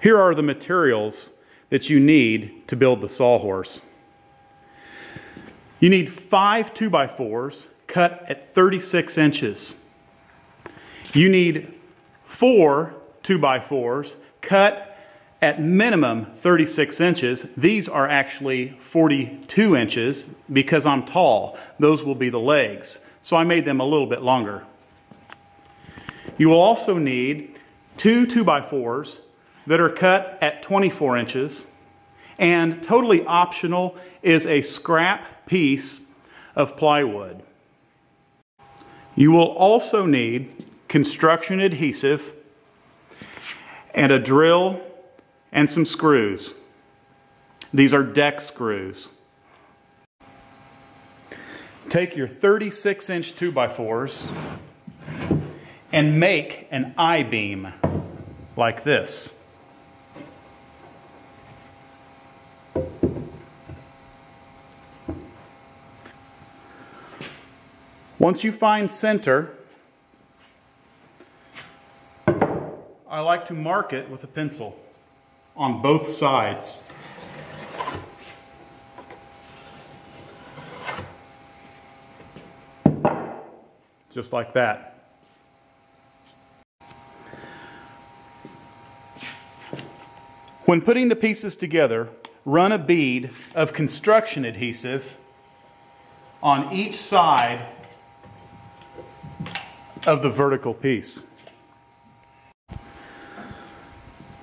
Here are the materials that you need to build the sawhorse. You need 5 2x4s cut at 36 inches. You need 4 2x4s cut at minimum 36 inches. These are actually 42 inches because I'm tall. Those will be the legs. So I made them a little bit longer. You will also need 2 2x4s that are cut at 24 inches. And totally optional is a scrap piece of plywood. You will also need construction adhesive and a drill and some screws. These are deck screws. Take your 36-inch 2x4s and make an I-beam like this. Once you find center, I like to mark it with a pencil on both sides. Just like that. When putting the pieces together, run a bead of construction adhesive on each side of the vertical piece.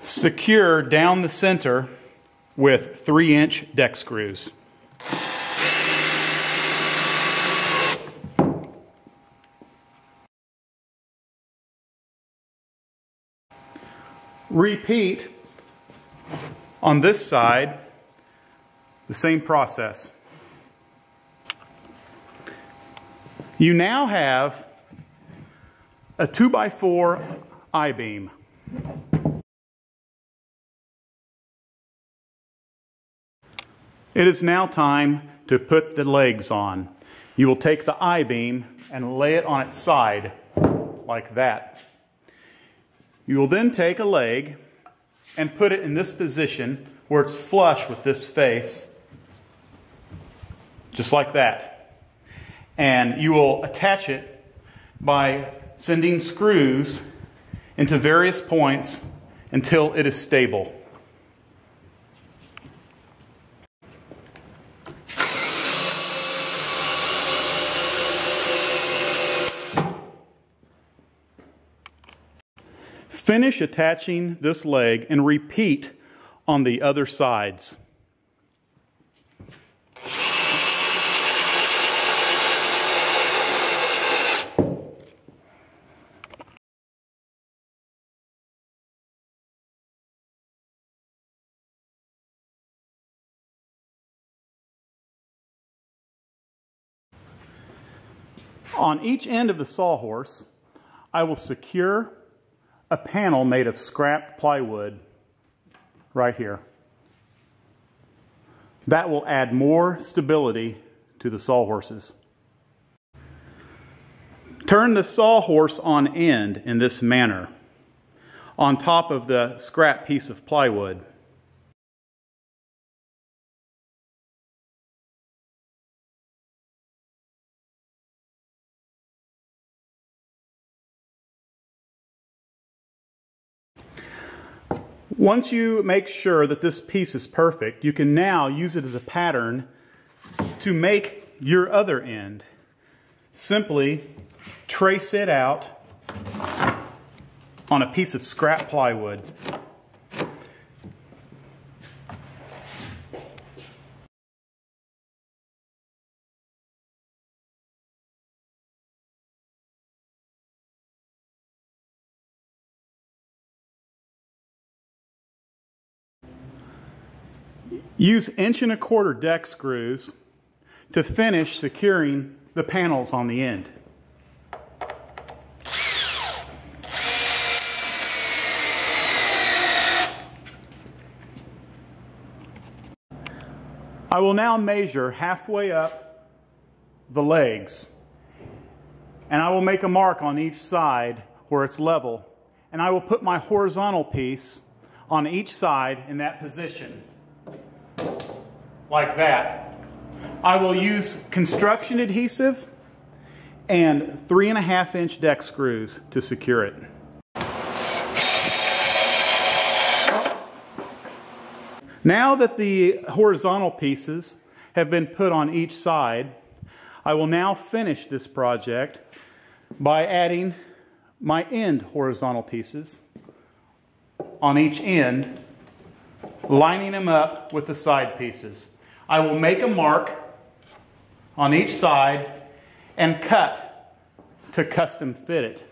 Secure down the center with 3-inch deck screws. Repeat on this side the same process. You now have a 2x4 I-beam. It is now time to put the legs on. You will take the I-beam and lay it on its side like that. You will then take a leg and put it in this position where it's flush with this face, just like that. And you will attach it by sending screws into various points until it is stable. Finish attaching this leg and repeat on the other sides. On each end of the sawhorse, I will secure a panel made of scrapped plywood right here. That will add more stability to the sawhorses. Turn the sawhorse on end in this manner, on top of the scrap piece of plywood. Once you make sure that this piece is perfect, you can now use it as a pattern to make your other end. Simply trace it out on a piece of scrap plywood. Use 1¼ deck screws to finish securing the panels on the end. I will now measure halfway up the legs, and I will make a mark on each side where it's level, and I will put my horizontal piece on each side in that position, like that. I will use construction adhesive and 3.5-inch deck screws to secure it. Now that the horizontal pieces have been put on each side, I will now finish this project by adding my end horizontal pieces on each end, lining them up with the side pieces. I will make a mark on each side and cut to custom fit it.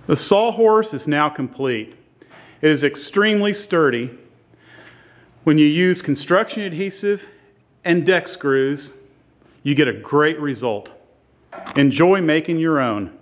The sawhorse is now complete. It is extremely sturdy. When you use construction adhesive and deck screws, you get a great result. Enjoy making your own.